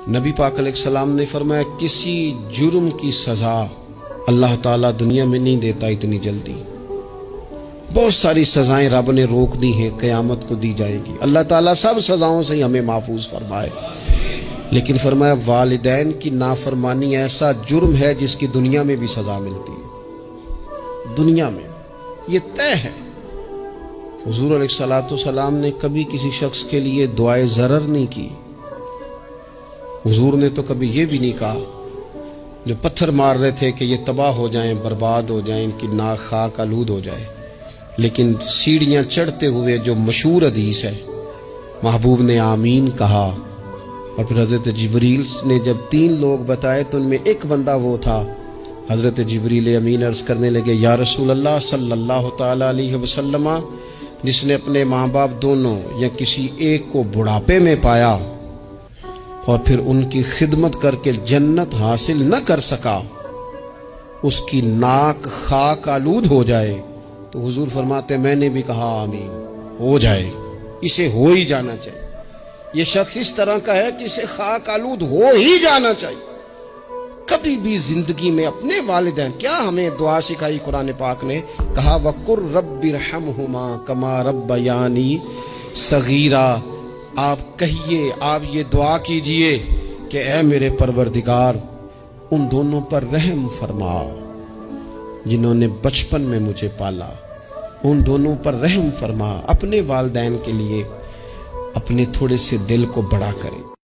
نبی پاک علیہ السلام نے فرمایا کسی جرم کی سزا اللہ تعالیٰ دنیا میں نہیں دیتا اتنی جلدی. بہت ساری سزائیں رب نے روک دی ہیں، قیامت کو دی جائے گی. اللہ تعالیٰ سب سزاؤں سے ہمیں محفوظ فرمائے. لیکن فرمایا والدین کی نافرمانی ایسا جرم ہے جس کی دنیا میں بھی سزا ملتی ہے. دنیا میں یہ طے ہے. حضور علیہ السلام نے کبھی کسی شخص کے لیے دعائے ضرر نہیں کی. حضور نے تو کبھی یہ بھی نہیں کہا جو پتھر مار رہے تھے کہ یہ تباہ ہو جائیں، برباد ہو جائیں، ان کی ناک خاک آلود ہو جائے. لیکن سیڑھیاں چڑھتے ہوئے جو مشہور حدیث ہے، محبوب نے آمین کہا. اور پھر حضرت جبریل نے جب 3 لوگ بتائے تو ان میں ایک بندہ وہ تھا. حضرت جبریل امین عرض کرنے لگے یا رسول اللہ صلی اللہ تعالی علیہ وسلم، جس نے اپنے ماں باپ دونوں یا کسی ایک کو بڑھاپے میں پایا اور پھر ان کی خدمت کر کے جنت حاصل نہ کر سکا، اس کی ناک خاک آلود ہو جائے. تو حضور فرماتے میں نے بھی کہا آمین، ہو جائے، اسے ہو ہی جانا چاہیے. یہ شخص اس طرح کا ہے کہ اسے خاک آلود ہو ہی جانا چاہیے. کبھی بھی زندگی میں اپنے والدین، کیا ہمیں دعا سکھائی قرآن پاک نے؟ کہا وَقُلْ رَبِّ ارْحَمْهُمَا كَمَا رَبَّيَانِي صَغِيرًا. آپ کہیے، آپ یہ دعا کیجئے کہ اے میرے پروردگار ان دونوں پر رحم فرما جنہوں نے بچپن میں مجھے پالا. ان دونوں پر رحم فرما. اپنے والدین کے لیے اپنے تھوڑے سے دل کو بڑا کریں.